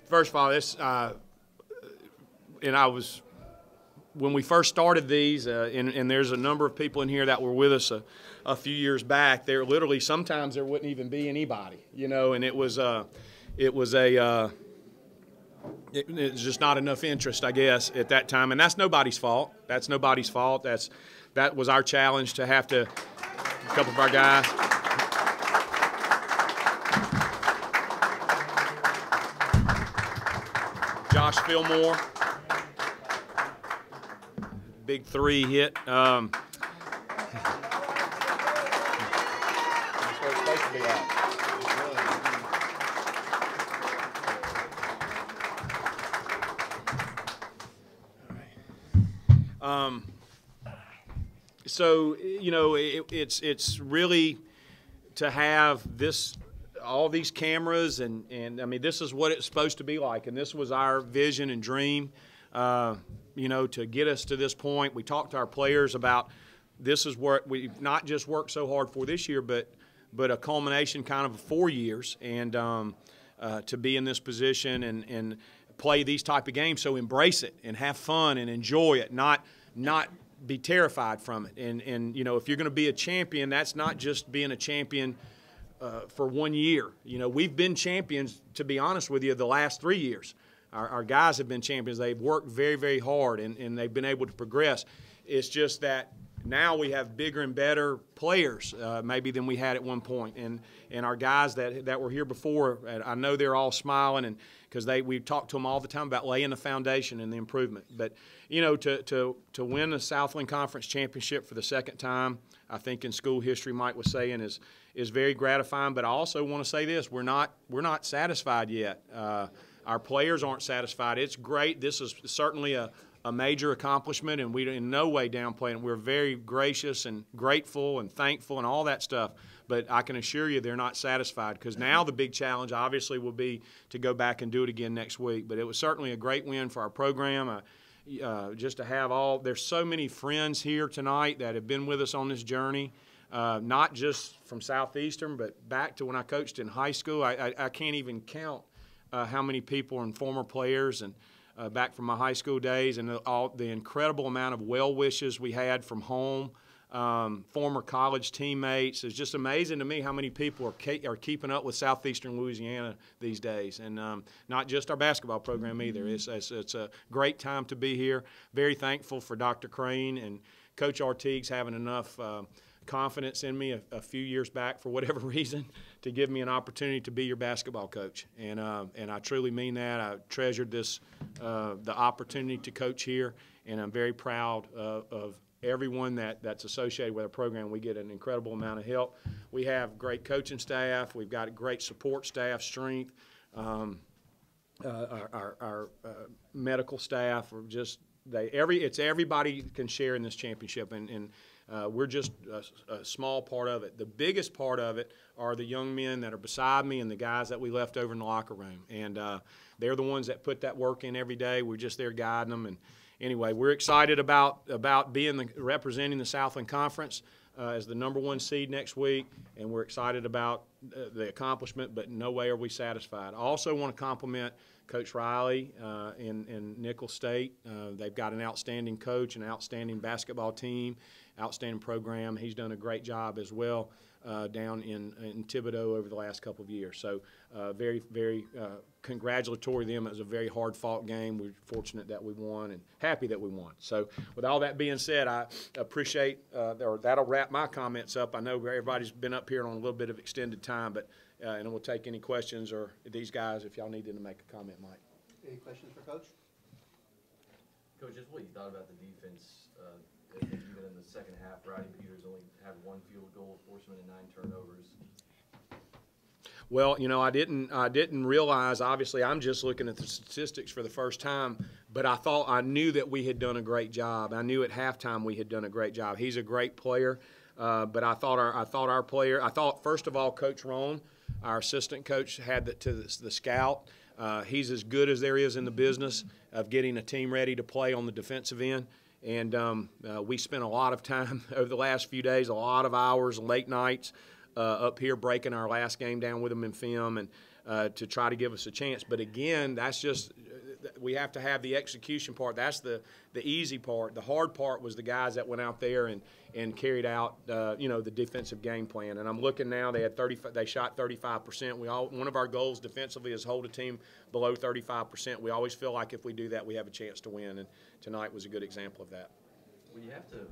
First of all, when we first started these, and there's a number of people in here that were with us a few years back. There literally sometimes there wouldn't even be anybody, and it was just not enough interest, I guess, at that time, and that's nobody's fault. That's nobody's fault. That was our challenge to have to. A couple of our guys. Josh Fillmore. Big three hit. That's where it's supposed to be at. So it's really to have all these cameras and I mean, this is what it's supposed to be like, and this was our vision and dream. To get us to this point. We talked to our players about this is what we've not just worked so hard for this year, but a culmination kind of 4 years, and to be in this position and play these type of games. So embrace it and have fun and enjoy it, not be terrified from it. And if you're going to be a champion, that's not just being a champion for 1 year. We've been champions, to be honest with you, the last 3 years. Our guys have been champions. They've worked very, very hard, and they've been able to progress. It's just that now we have bigger and better players maybe than we had at one point. And our guys that were here before, I know they're all smiling, and because we talk to them all the time about laying the foundation and the improvement. But, to win the Southland Conference Championship for the second time, I think in school history, Mike was saying, is very gratifying. But I also want to say this: we're not satisfied yet. Our players aren't satisfied. It's great. This is certainly a major accomplishment, and we in no way downplay it. We're very gracious and grateful and thankful and all that stuff. But I can assure you they're not satisfied, because now the big challenge obviously will be to go back and do it again next week. But it was certainly a great win for our program. Just to have there's so many friends here tonight that have been with us on this journey, not just from Southeastern, but back to when I coached in high school. I can't even count how many people and former players and back from my high school days, and all the incredible amount of well wishes we had from home, former college teammates. It's just amazing to me how many people are keeping up with Southeastern Louisiana these days, and not just our basketball program either. It's a great time to be here. Very thankful for Dr. Crane and Coach Artigues having enough confidence in me a few years back, for whatever reason, to give me an opportunity to be your basketball coach, and I truly mean that. I treasured the opportunity to coach here, and I'm very proud of everyone that's associated with our program. We get an incredible amount of help. We have great coaching staff. We've got a great support staff, strength. Our medical staff are just everybody can share in this championship, and we're just a small part of it. The biggest part of it are the young men that are beside me and the guys that we left over in the locker room. And they're the ones that put that work in every day. We're just there guiding them. And anyway, we're excited about representing the Southland Conference as the #1 seed next week. And we're excited about the accomplishment, but in no way are we satisfied. I also want to compliment Coach Riley in Nicholls State. They've got an outstanding coach, an outstanding basketball team, outstanding program. He's done a great job as well down in Thibodaux over the last couple of years. So very, very congratulatory to them. It was a very hard-fought game. We're fortunate that we won and happy that we won. So with all that being said, I appreciate that'll wrap my comments up. I know everybody's been up here on a little bit of extended time, but and we'll take any questions, or these guys, if y'all needed to make a comment, Mike. Any questions for Coach? Coach, just what you thought about the defense, even in the second half. Rodney Peters only had 1 field goal, forced him into 9 turnovers. Well, I didn't realize. Obviously, I'm just looking at the statistics for the first time, but I knew that we had done a great job. I knew at halftime we had done a great job. He's a great player, but I thought first of all, Coach Roan, our assistant coach, had the scout. He's as good as there is in the business of getting a team ready to play on the defensive end. And we spent a lot of time over the last few days, a lot of hours, late nights, up here breaking our last game down with them in film. And to try to give us a chance. But again, that's just we have to have the execution part. That's the easy part. The hard part was the guys that went out there and carried out the defensive game plan. And I'm looking now, they shot 35%. One of our goals defensively is hold a team below 35%. We always feel like if we do that, we have a chance to win. And tonight was a good example of that. When you have to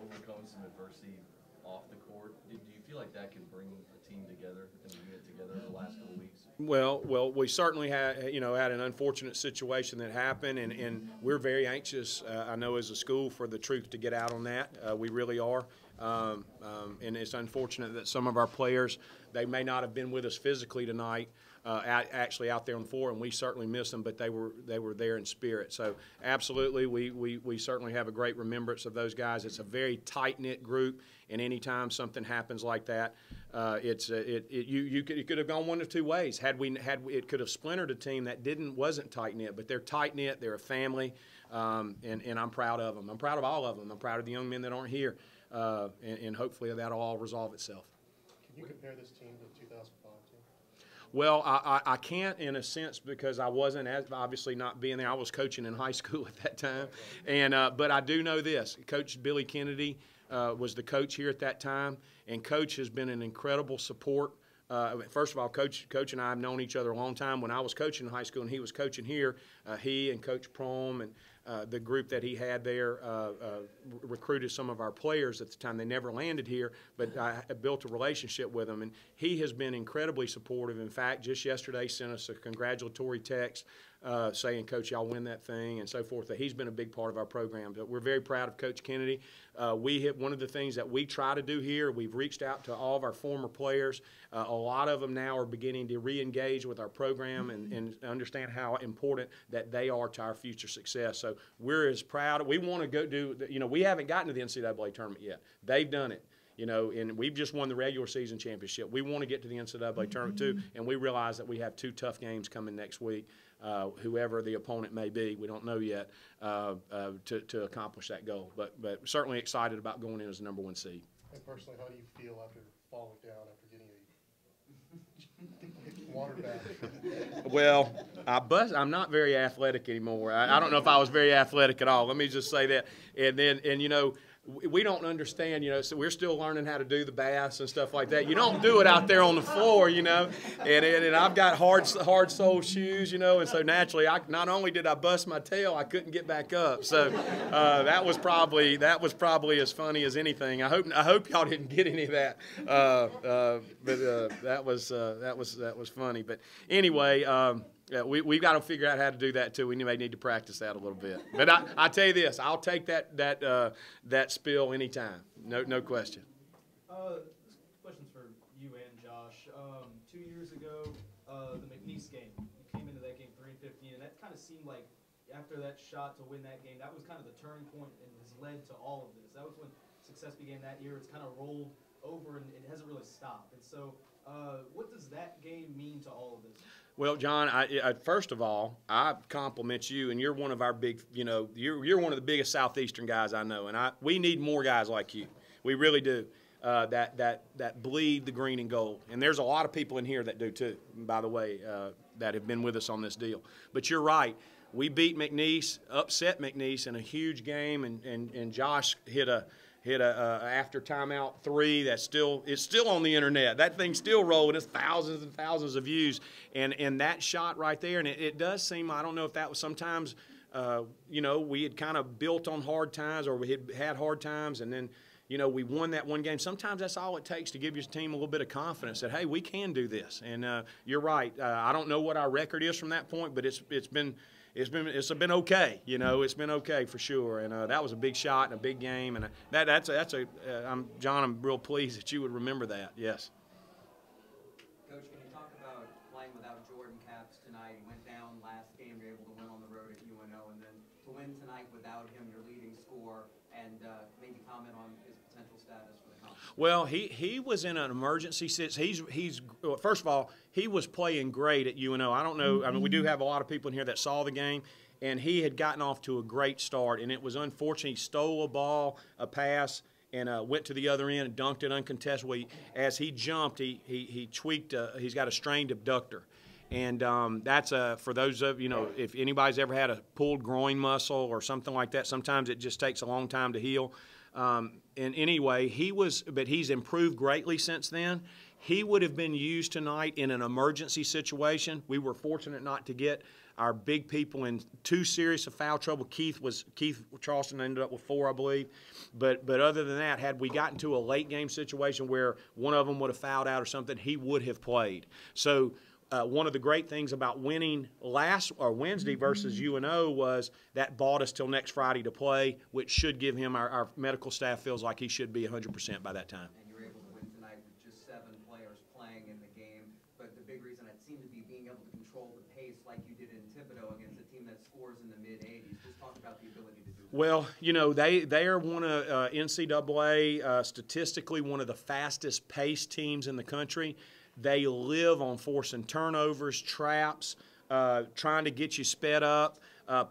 overcome some adversity off the court, do you feel like that can bring a team together and a unit together in the last couple of weeks? Well, we certainly had an unfortunate situation that happened, and we're very anxious, I know as a school, for the truth to get out on that. We really are. And it's unfortunate that some of our players, they may not have been with us physically tonight, actually out there on the floor, and we certainly miss them, but they were there in spirit. So absolutely, we certainly have a great remembrance of those guys. It's a very tight-knit group, and anytime something happens like that, it could have gone one of two ways. It could have splintered a team that wasn't tight-knit, but they're tight-knit, they're a family, and I'm proud of them. I'm proud of all of them. I'm proud of the young men that aren't here, and hopefully that'll all resolve itself. Can you compare this team to the 2005 team? Well, I can't in a sense because I wasn't obviously not being there. I was coaching in high school at that time, and but I do know this. Coach Billy Kennedy was the coach here at that time, and Coach has been an incredible support. First of all, Coach and I have known each other a long time. When I was coaching in high school and he was coaching here, he and Coach Prom and the group that he had there recruited some of our players at the time. They never landed here, but I built a relationship with them, and he has been incredibly supportive. In fact, just yesterday sent us a congratulatory text saying, Coach, y'all win that thing, and so forth. He's been a big part of our program. But we're very proud of Coach Kennedy. One of the things that we try to do here, we've reached out to all of our former players. A lot of them now are beginning to re-engage with our program and understand how important that they are to our future success. So we're as proud. We want to go do, we haven't gotten to the NCAA tournament yet. They've done it. And we've just won the regular season championship. We want to get to the NCAA tournament too, and we realize that we have 2 tough games coming next week, whoever the opponent may be, we don't know yet, to accomplish that goal. But certainly excited about going in as the #1 seed. And personally, how do you feel after falling down, after getting a water bath? Well, I'm not very athletic anymore. I don't know if I was very athletic at all. Let me just say that. And we don't understand, so we're still learning how to do the baths and stuff like that. You don't do it out there on the floor, and I've got hard sole shoes, and so naturally, not only did I bust my tail, I couldn't get back up. So that was probably as funny as anything. I hope y'all didn't get any of that, but that was funny. But anyway. Yeah, we've got to figure out how to do that too. We may need to practice that a little bit. But I tell you this, I'll take that spill anytime, no question. This question's for you and Josh. 2 years ago, the McNeese game, you came into that game 3-15, and that kind of seemed like after that shot to win that game, that was kind of the turning point and has led to all of this. That was when success began that year. It's kind of rolled over and it hasn't really stopped. And so, what does that game mean to all of this? Well, John, first of all, I compliment you, and you're one of our big, you're one of the biggest Southeastern guys I know, and we need more guys like you. We really do. That bleed the green and gold, and there's a lot of people in here that do too. By the way, that have been with us on this deal. But you're right. We beat McNeese, upset McNeese in a huge game, and Josh hit a after timeout 3 it's still on the internet. That thing's still rolling. It's thousands and thousands of views, and that shot right there. And it does seem, I don't know if that was sometimes, we had kind of built on hard times, or we had hard times, and then we won that one game. Sometimes that's all it takes to give your team a little bit of confidence that, hey, we can do this. And you're right. I don't know what our record is from that point, but it's been okay. It's been okay for sure. And that was a big shot and a big game. And John, I'm real pleased that you would remember that. Yes. Coach, can you talk about playing without Jordan Capps tonight? He went down last game, you're able to win on the road at UNO, and then to win tonight without him, your leading scorer, and maybe comment on his potential status for the conference. Well, he was in an emergency situation. First of all, he was playing great at UNO. I don't know. I mean, we do have a lot of people in here that saw the game, and he had gotten off to a great start, and it was unfortunate. He stole a pass, and went to the other end and dunked it uncontested. As he jumped, he tweaked. He's got a strained abductor, And that's for those of, if anybody's ever had a pulled groin muscle or something like that, sometimes it just takes a long time to heal. And anyway, but he's improved greatly since then. He would have been used tonight in an emergency situation. We were fortunate not to get our big people in too serious of foul trouble. Keith Charleston ended up with 4, I believe. But other than that, had we gotten to a late game situation where one of them would have fouled out or something, he would have played. So one of the great things about winning Wednesday versus UNO was that bought us till next Friday to play, which should give him, our medical staff feels like he should be 100% by that time. And you were able to win tonight with just 7 players playing in the game. But the big reason it seemed to be being able to control the pace like you did in Thibodeau against a team that scores in the mid-80s. Just talk about the ability to do that. Well, they are one of NCAA, statistically one of the fastest paced teams in the country. They live on forcing turnovers, traps, trying to get you sped up,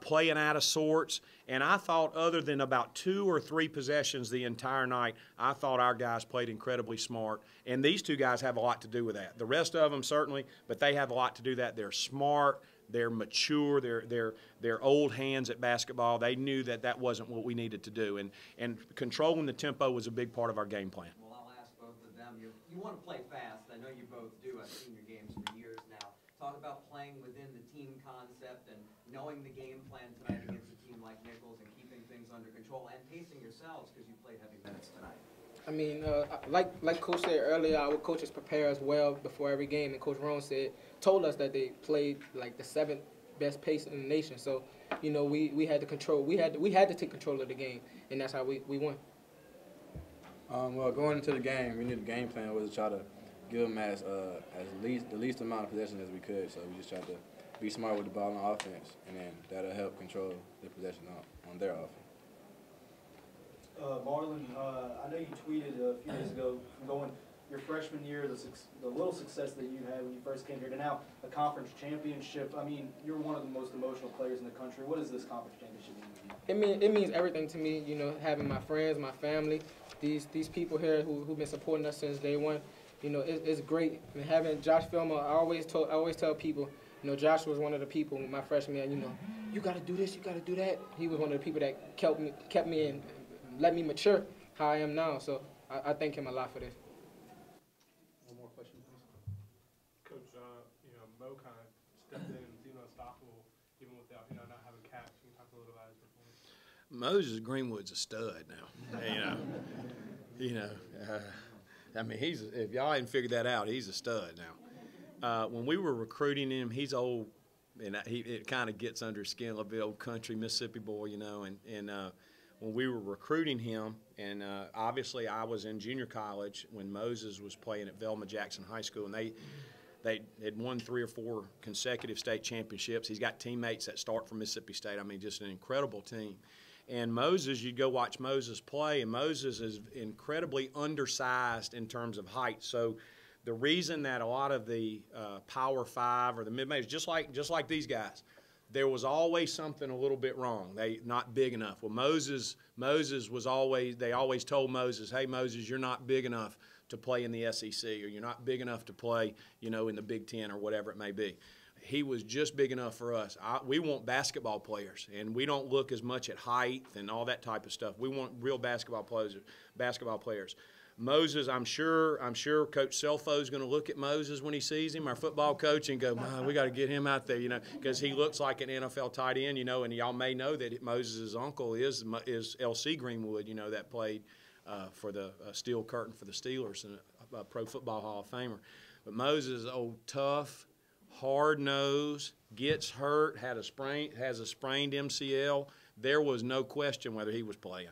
playing out of sorts. And I thought other than about 2 or 3 possessions the entire night, I thought our guys played incredibly smart. And these 2 guys have a lot to do with that. The rest of them certainly, but they have a lot to do with that. They're smart. They're mature. They're old hands at basketball. They knew that wasn't what we needed to do. And controlling the tempo was a big part of our game plan. Well, I'll ask both of them. You want to play fast. I know you both do. I've seen your games for years now. Talk about playing within the team concept and knowing the game plan tonight against a team like Nicholls and keeping things under control and pacing yourselves because you played heavy minutes tonight. I mean, like Coach said earlier, our coaches prepare us well before every game, and Coach Roan told us that they played like the 7th best pace in the nation. So, we had to control. We had to take control of the game, and that's how we won. Well, going into the game, we knew the game plan was to try to give them the least amount of possession as we could. So we just tried to be smart with the ball on offense, and then that'll help control the possession on their offense. Marlon, I know you tweeted a few days ago from going your freshman year, the little success that you had when you first came here, to now a conference championship. I mean, you're one of the most emotional players in the country. What does this conference championship mean to you? It means everything to me. Having my friends, my family, these people here who've been supporting us since day one. It's great. And having Josh Filmer, I always tell people, Josh was one of the people my freshman year. You got to do this, you got to do that. He was one of the people that kept me and let me mature how I am now. So I thank him a lot for this. One more question, please. Coach, Mo kind of stepped in and seemed unstoppable even without, not having caps. Can you talk a little about his performance? Moses Greenwood's a stud now. I mean, if y'all hadn't figured that out, he's a stud now. When we were recruiting him, he's old, and it kind of gets under his skin a little bit, old country Mississippi boy, and when we were recruiting him, and obviously I was in junior college when Moses was playing at Velma Jackson High School, and they had won 3 or 4 consecutive state championships. He's got teammates that start from Mississippi State. I mean, just an incredible team. And Moses, you go watch Moses play, and Moses is incredibly undersized in terms of height. So the reason that a lot of the Power 5 or the mid-majors, just like these guys, there was always something a little bit wrong. They not big enough. Well, Moses was always, they always told Moses, hey, Moses, you're not big enough to play in the SEC, or you're not big enough to play, in the Big Ten or whatever it may be. He was just big enough for us. We want basketball players, and we don't look as much at height and all that type of stuff. We want real basketball players. Moses, I'm sure Coach Selfo is going to look at Moses when he sees him, our football coach, and go, man, we got to get him out there, because he looks like an NFL tight end, and y'all may know that Moses' uncle is L.C. Greenwood, that played for the Steel Curtain for the Steelers, and a Pro Football Hall of Famer. But Moses is old, tough, hard-nosed, gets hurt, has a sprained MCL. There was no question whether he was playing.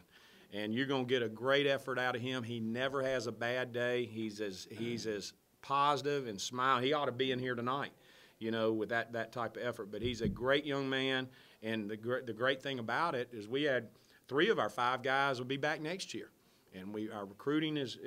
And you're going to get a great effort out of him. He never has a bad day. He's as positive and smiling. He ought to be in here tonight, with that type of effort. But he's a great young man, and the great thing about it is we had 3 of our 5 guys will be back next year. And our recruiting has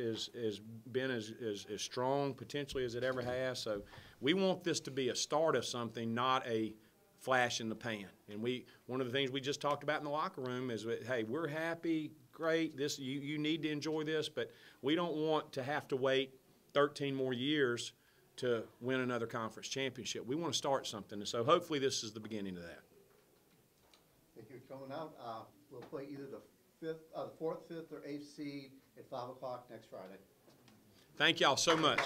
been as strong potentially as it ever has. So we want this to be a start of something, not a flash in the pan. And one of the things we just talked about in the locker room is, hey, we're happy, great. This you need to enjoy this, but we don't want to have to wait 13 more years to win another conference championship. We want to start something, and so hopefully this is the beginning of that. Thank you for coming out. We'll play either the 4th, 5th, or 8th seed at 5 o'clock next Friday. Thank y'all so much.